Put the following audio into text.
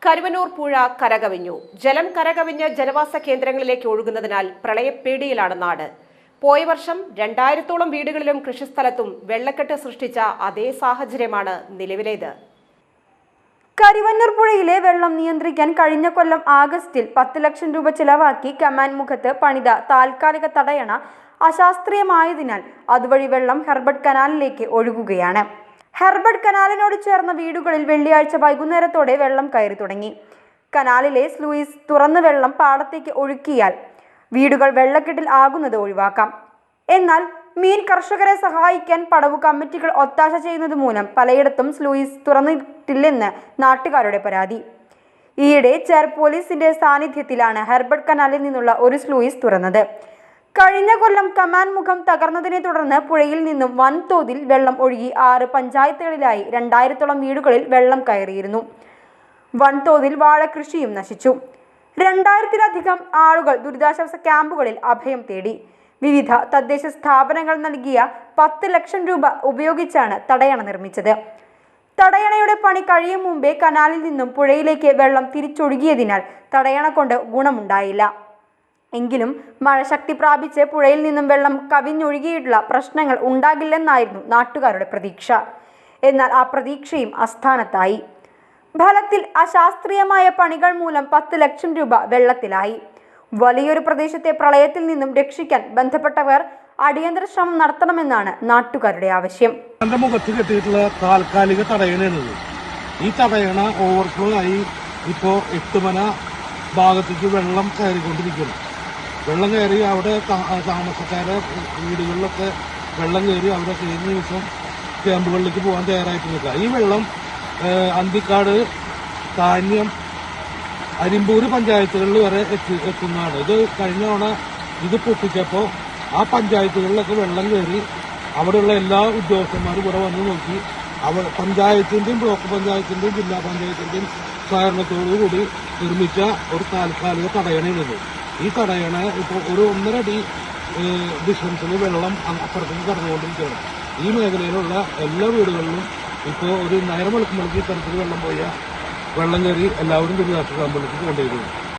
കരുവന്നൂർ പുഴ കരകവിഞ്ഞു. ജലം കരകവിഞ്ഞ് ജനവാസ കേന്ദ്രങ്ങളിലേക്ക് ഒഴുകുന്നതിനാൽ പ്രളയപ്പേടിയിലാണ് നാട്. പോയ വർഷം 2000-ഓളം വീടുകളിലും കൃഷിസ്ഥലത്തും വെള്ളക്കെട്ട് സൃഷ്ടിച്ച അതേ സാഹചര്യമാണ് നിലവിലേത്. കരുവന്നൂർ പുഴയിലെ വെള്ളം നിയന്ത്രിക്കാൻ കഴിഞ്ഞ കൊല്ലം ആഗസ്റ്റിൽ 10 ലക്ഷം രൂപ ചിലവാക്കി കമാൻ മുഖത്ത് പണിത താൽക്കാലിക തടയണ അശാസ്ത്രീയമായതിനാൽ അതുവഴി വെള്ളം ഹെർബർട്ട് കനാലിലേക്ക് ഒഴുകുകയാണ്. ഹെർബർട്ട് കനാലിനോട് ചേർന്ന വീടുകളിൽ വെള്ളിയാഴ്ച വൈകുന്നേരത്തോടെ വെള്ളം കയറി തുടങ്ങി. കനാലിലെ സ്ലൂയിസ് തുറന്ന് വെള്ളം പാടത്തേക്ക് ഒഴുക്കിയാൽ വീടുകൾ വെള്ളക്കെട്ടിൽ ആകുന്നത് ഒഴിവാക്കാം. എന്നാൽ മീൻ കർഷകരെ സഹായിക്കാൻ പടവു കമ്മിറ്റികൾ ഒത്താശ ചെയ്യുന്നത് മൂലം പലയിടത്തും സ്ലൂയിസ് തുറന്നിട്ടില്ലെന്ന് നാട്ടുകാരുടെ പരാതി. ഈയിടെ ചേർ പോലീസിന്റെ സാന്നിധ്യത്തിലാണ് ഹെർബർട്ട് കനാലിൽ നിന്നുള്ള ഒരു സ്ലൂയിസ് തുറന്നത്. കഴിഞ്ഞ കൊല്ലം കമാൻ മുഖം തകർന്നതിനെ തുടർന്ന് പുഴയിൽ നിന്നും വൻതോതിൽ വെള്ളം ഒഴുകി 6 പഞ്ചായത്തുകളിലായി 2000-ഓളം വീടുകളിൽ വെള്ളം കയറിയിരുന്നു. വൻതോതിൽ വാഴകൃഷിയും നശിച്ചു. 2000-ലധികം ആളുകൾ ദുരിതാശ്വാസ ക്യാമ്പുകളിൽ അഭയം തേടി. വിവിധ തദ്ദേശ സ്ഥാപനങ്ങൾ നൽകിയ 10 ലക്ഷം രൂപ ഉപയോഗിച്ചാണ് തടയണ നിർമ്മിച്ചത്. തടയണയുടെ പണി കഴിയും മുമ്പേ കനാലിൽ നിന്നും പുഴയിലേക്ക് വെള്ളം തിരിച്ചൊഴുകിയതിനാൽ തടയണ കൊണ്ട് ഗുണമുണ്ടായില്ല. എങ്കിലും മഴ ശക്തി പ്രാപിച്ച് പുഴയിൽ നിന്നും വെള്ളം കവിഞ്ഞൊഴുകിയിട്ടുള്ള പ്രശ്നങ്ങൾ ഉണ്ടാകില്ലെന്നായിരുന്നു നാട്ടുകാരുടെ പ്രതീക്ഷ. എന്നാൽ ആ പ്രതീക്ഷയും അസ്ഥാനത്തായി. ഫലത്തിൽ അശാസ്ത്രീയമായ പണികൾ മൂലം 10 ലക്ഷം രൂപ വെള്ളത്തിലായി. വലിയൊരു പ്രദേശത്തെ പ്രളയത്തിൽ നിന്നും രക്ഷിക്കാൻ ബന്ധപ്പെട്ടവർ അടിയന്തര ശ്രമം നടത്തണമെന്നാണ് നാട്ടുകാരുടെ ആവശ്യം. മുഖത്ത് കെട്ടിയിട്ടുള്ള താൽക്കാലിക തടയണയാണിത്. ഈ തടയണ ഓവർഫ്ലോ ആയി ഇപ്പോൾ 8 മന ഭാഗത്തേക്ക് വെള്ളം കയറിക്കൊണ്ടിരിക്കുന്നു. വെള്ളം കയറി അവിടെ താമസക്കാരെ വീടുകളിലൊക്കെ വെള്ളം കയറി അവിടെ കഴിഞ്ഞ ദിവസം ക്യാമ്പുകളിലേക്ക് പോകാൻ തയ്യാറായിട്ട് നിൽക്കുക. ഈ വെള്ളം അന്തിക്കാട്, കാന്യം, അരിമ്പൂർ പഞ്ചായത്തുകളിൽ വരെ എത്തുന്നതാണ്. ഇത് കഴിഞ്ഞ തവണ ഇത് പൊട്ടിച്ചപ്പോൾ ആ പഞ്ചായത്തുകളിലൊക്കെ വെള്ളം കയറി അവിടെയുള്ള എല്ലാ ഉദ്യോഗസ്ഥന്മാരും ഇവിടെ വന്ന് നോക്കി പഞ്ചായത്തിന്റെയും ബ്ലോക്ക് പഞ്ചായത്തിന്റെയും ജില്ലാ പഞ്ചായത്തിന്റെയും സഹകരണത്തോടുകൂടി നിർമ്മിച്ച ഒരു താൽക്കാലിക തടയണയാണിത്. ഈ തടയണ ഇപ്പോൾ ഒരു 1.5 അടി ഡിസ്റ്റൻസിൽ വെള്ളം അപ്പുറത്തേക്ക് കടന്നുകൊണ്ടിരിക്കുകയാണ്. ഈ മേഖലയിലുള്ള എല്ലാ വീടുകളിലും ഇപ്പോൾ ഒരു നേരം വെളുക്കുമ്പോഴേക്ക് ഇത്തരത്തിൽ വെള്ളം കയറി എല്ലാവരും ദുരിതാശ്വാസ ക്യാമ്പുകളിലേക്ക് കൊണ്ടുവരുന്നു.